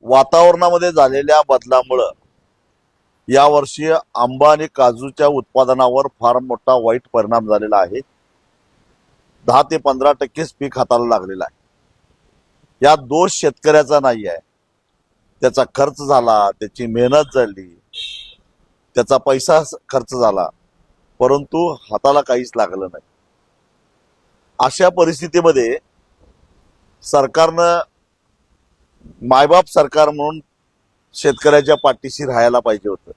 वातावरणामध्ये झालेल्या बदलामुळं यावर्षी आंबा आणि काजूच्या उत्पादनावर फार मोठा वाईट परिणाम झालेला आहे. 10 ते 15% पीक हाताला लागलेलं आहे. या दोष शेतकऱ्याचा नाही आहे. त्याचा खर्च झाला, त्याची मेहनत झाली, त्याचा पैसा खर्च झाला, परंतु हाताला काहीच लागलं नाही. अशा परिस्थितीमध्ये सरकारनं मायबाप सरकार म्हणून शेतकऱ्याच्या पाठीशी राहायला पाहिजे होतं.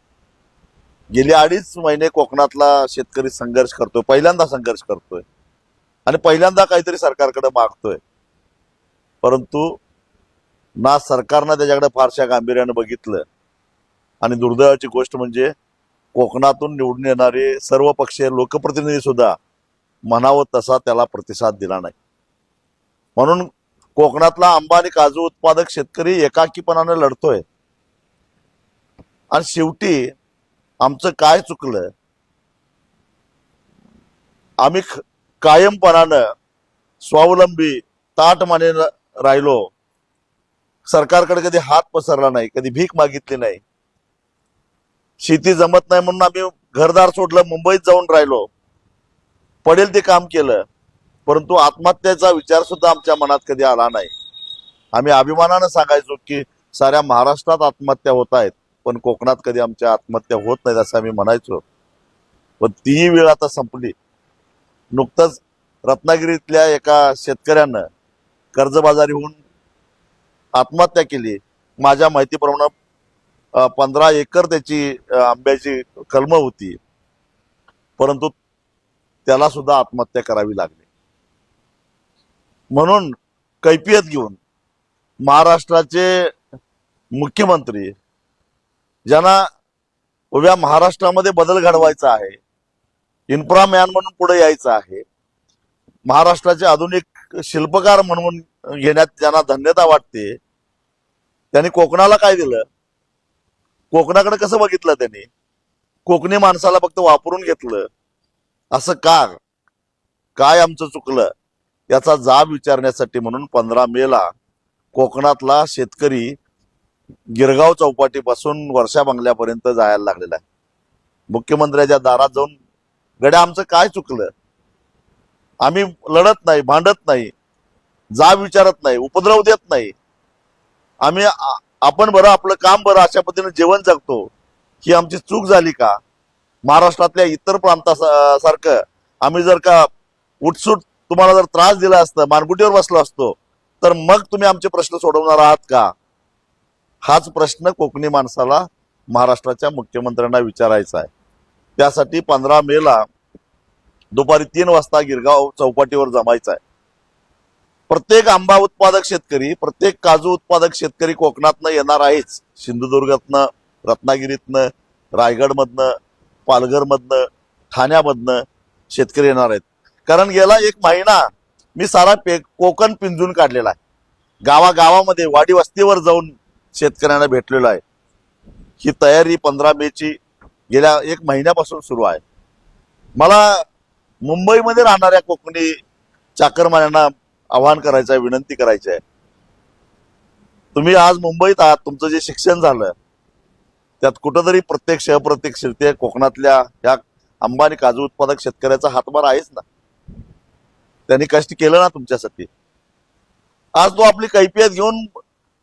गेली 2.5 महिने कोकणातला शेतकरी संघर्ष करतोय, पहिल्यांदा संघर्ष करतोय आणि पहिल्यांदा काहीतरी सरकारकडे मागतोय. परंतु ना सरकारनं त्याच्याकडे फारशा गांभीर्यानं बघितलं आणि दुर्दैवाची गोष्ट म्हणजे कोकणातून निवडून येणारे सर्व पक्षीय लोकप्रतिनिधी सुद्धा म्हणावं तसा त्याला प्रतिसाद दिला नाही. म्हणून कोकणातला आंबा आणि काजू उत्पादक शेतकरी एकाकीपणाने लढतोय. आणि शेवटी आमचं काय चुकलं? आम्ही कायमपणानं स्वावलंबी ताटमाने राहिलो. सरकारकडे कधी हात पसरला नाही, कधी भीक मागितली नाही. शेती जमत नाही म्हणून आम्ही घरदार सोडलं, मुंबईत जाऊन राहिलो, पडेल ते काम केलं. परंतु आत्महत्येचा विचार सुद्धा आमच्या मनात कधी आला नाही. आम्ही अभिमानानं सांगायचो की साऱ्या महाराष्ट्रात आत्महत्या होत आहेत, पण कोकणात कधी आमच्या आत्महत्या होत नाहीत असं आम्ही म्हणायचो. पण ती वेळ आता संपली. नुकतंच रत्नागिरीतल्या एका शेतकऱ्यानं कर्जबाजारी होऊन आत्महत्या केली. माझ्या माहितीप्रमाणे 15 एकर त्याची आंब्याची कलमं होती, परंतु त्याला सुद्धा आत्महत्या करावी लागली. म्हणून कैफियत घेऊन महाराष्ट्राचे मुख्यमंत्री, ज्यांना उभ्या महाराष्ट्रामध्ये बदल घडवायचा आहे, इन्फ्रामॅन म्हणून पुढे यायचं आहे, महाराष्ट्राचे आधुनिक शिल्पकार म्हणून घेण्यात ज्यांना धन्यता वाटते, त्यांनी कोकणाला काय दिलं? कोकणाकडे कसं बघितलं त्यांनी? कोकणी माणसाला फक्त वापरून घेतलं. असं का? काय आमचं चुकलं याचा जाब विचारण्यासाठी म्हणून 15 मेला कोकणातला शेतकरी गिरगाव चौपाटीपासून वर्षा बंगल्यापर्यंत जायला लागलेला आहे. मुख्यमंत्र्याच्या दारात जाऊन, गड्या आमचं काय चुकलं? आम्ही लढत नाही, भांडत नाही, जाब विचारत नाही, उपद्रव देत नाही. आम्ही आपण बरं, आपलं काम बरं, अशा पद्धतीने जीवन जगतो. ही आमची चूक झाली का? महाराष्ट्रातल्या इतर प्रांतासारखं आम्ही जर का उठसूट तुम्हाला जर त्रास दिला असता, मानगुटीवर बसलो असतो, तर मग तुम्ही आमचे प्रश्न सोडवणार आहात का? हाच प्रश्न कोकणी माणसाला महाराष्ट्राच्या मुख्यमंत्र्यांना विचारायचा आहे. त्यासाठी 15 मेला दुपारी 3 वाजता गिरगाव चौपाटीवर जमायचं आहे. प्रत्येक आंबा उत्पादक शेतकरी, प्रत्येक काजू उत्पादक शेतकरी कोकणातनं येणार आहेच. सिंधुदुर्गातनं, रत्नागिरीतनं, रायगडमधनं, पालघरमधनं, ठाण्यामधनं शेतकरी येणार आहेत. कारण गेला 1 महिना मी सारा कोकण पिंजून काढलेला आहे. गावागावामध्ये, वाडी वस्तीवर जाऊन शेतकऱ्यांना भेटलेलो आहे. ही तयारी 15 मेची गेल्या 1 महिन्यापासून सुरू आहे. मला मुंबईमध्ये राहणाऱ्या कोकणी चाकरमान्यांना आवाहन करायचं आहे, विनंती करायची आहे. तुम्ही आज मुंबईत आहात, तुमचं जे शिक्षण झालं त्यात कुठंतरी प्रत्यक्ष अप्रत्यक्षरित्या कोकणातल्या या आंबा आणि काजू उत्पादक शेतकऱ्याचा हातभार आहेच ना. त्यांनी कष्ट केलं ना तुमच्यासाठी. आज तो आपली कैफियत घेऊन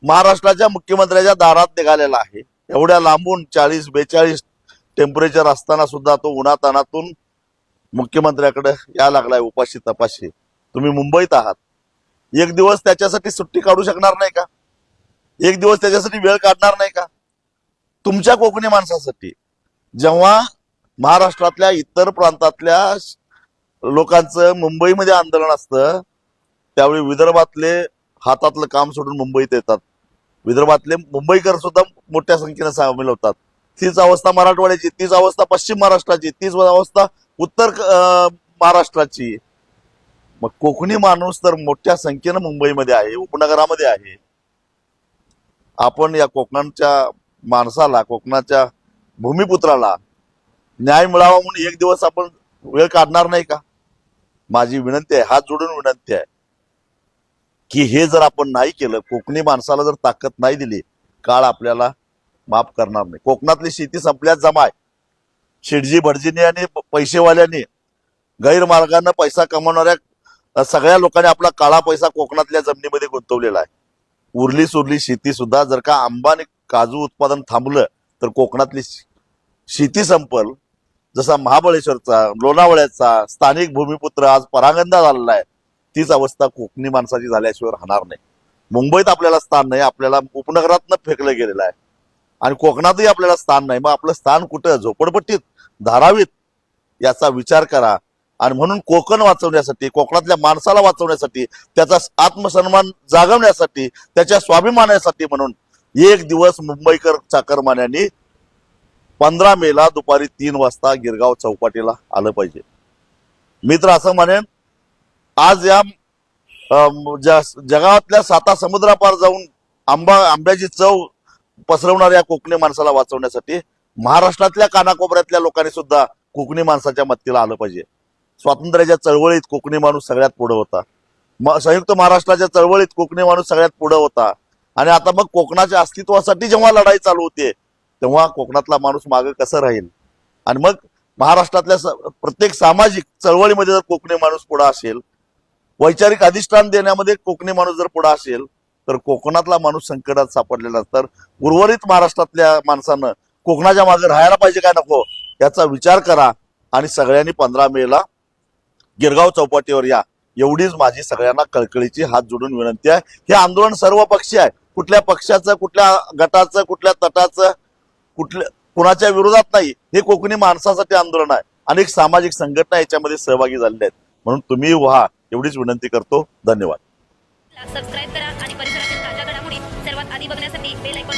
महाराष्ट्राच्या मुख्यमंत्र्याच्या दारात निघालेला आहे. एवढ्या लांबून 40-42 टेम्परेचर असताना सुद्धा तो उन्हातानातून मुख्यमंत्र्याकडे या लागलाय उपाशी तपाशी. तुम्ही मुंबईत आहात, एक दिवस त्याच्यासाठी सुट्टी काढू शकणार नाही का? एक दिवस त्याच्यासाठी वेळ काढणार नाही का? तुमच्या कोकणी माणसासाठी. जेव्हा महाराष्ट्रातल्या इतर प्रांतातल्या लोकांचं मुंबईमध्ये आंदोलन असतं, त्यावेळी विदर्भातले हातातलं काम सोडून मुंबईत येतात. विदर्भातले मुंबईकर सुद्धा मोठ्या संख्येने सामील होतात. तीच अवस्था मराठवाड्याची, तीच अवस्था पश्चिम महाराष्ट्राची, तीच अवस्था उत्तर महाराष्ट्राची. मग कोकणी माणूस तर मोठ्या संख्येनं मुंबईमध्ये आहे, उपनगरामध्ये आहे. आपण या कोकणाच्या माणसाला, कोकणाच्या भूमिपुत्राला न्याय मिळावा म्हणून एक दिवस आपण वेळ काढणार नाही का? माझी विनंती आहे, हात जोडून विनंती आहे की हे जर आपण नाही केलं, कोकणी माणसाला जर ताकद नाही दिली, काळ आपल्याला माफ करणार नाही. कोकणातली शेती संपल्यास जमाय. शेटजी भटजींनी आणि पैसेवाल्यांनी गैरमार्गाने पैसा कमवणाऱ्या सगळ्या लोकांनी आपला काळा पैसा कोकणातल्या जमिनीमध्ये गुंतवलेला आहे. उरली सुरली शेती सुद्धा जर का आंबा आणि काजू उत्पादन थांबलं तर कोकणातली शेती संपल. जसा महाबळेश्वरचा, लोणावळ्याचा स्थानिक भूमिपुत्र आज परांगंदा झालेला आहे, तीच अवस्था कोकणी माणसाची झाल्याशिवाय राहणार नाही. मुंबईत आपल्याला स्थान नाही, आपल्याला उपनगरातनं फेकलं गेलेलं आहे आणि कोकणातही आपल्याला स्थान नाही. मग आपलं स्थान कुठं? झोपडपट्टीत, धारावीत? याचा विचार करा. आणि म्हणून कोकण वाचवण्यासाठी, कोकणातल्या माणसाला वाचवण्यासाठी, त्याचा आत्मसन्मान जागवण्यासाठी, त्याच्या स्वाभिमानासाठी म्हणून एक दिवस मुंबईकर चाकरमान्यांनी 15 मेला दुपारी 3 वाजता गिरगाव चौपाटीला आलं पाहिजे. मी तर असं म्हणेन, आज या जगातल्या 7 समुद्रापार जाऊन आंब्याची चव पसरवणाऱ्या कोकणी माणसाला वाचवण्यासाठी महाराष्ट्रातल्या कानाकोपऱ्यातल्या लोकांनी सुद्धा कोकणी माणसाच्या मदतीला आलं पाहिजे. स्वातंत्र्याच्या चळवळीत कोकणी माणूस सगळ्यात पुढे होता. संयुक्त महाराष्ट्राच्या चळवळीत कोकणी माणूस सगळ्यात पुढे होता. आणि आता मग कोकणाच्या अस्तित्वासाठी जेव्हा लढाई चालू होते तेव्हा कोकणातला माणूस मागे कसं राहील? आणि मग महाराष्ट्रातल्या प्रत्येक सामाजिक चळवळीमध्ये जर कोकणी माणूस पुढे असेल, वैचारिक अधिष्ठान देण्यामध्ये कोकणी माणूस जर पुढे असेल, तर कोकणातला माणूस संकटात सापडलेला. तर उर्वरित महाराष्ट्रातल्या माणसानं कोकणाच्या मागे राहायला पाहिजे काय नको याचा विचार करा आणि सगळ्यांनी 15 मेला गिरगाव चौपाटीवर या, एवढीच माझी सगळ्यांना कळकळीची हात जोडून विनंती आहे. हे आंदोलन सर्व पक्षीय आहे. कुठल्या पक्षाचं, कुठल्या गटाचं, कुठल्या तटाचं, कुणाच्या विरोधात नाही. हे कोकणी माणसासाठी आंदोलन आहे. अनेक सामाजिक संघटना याच्यामध्ये सहभागी झालेल्या आहेत. म्हणून तुम्ही व्हा एवढीच विनंती करतो. धन्यवाद. सबस्क्राईब करा आणि परिसरातील ताज्या घडामोडी सर्वात आधी बघण्यासाठी बेल आयकॉन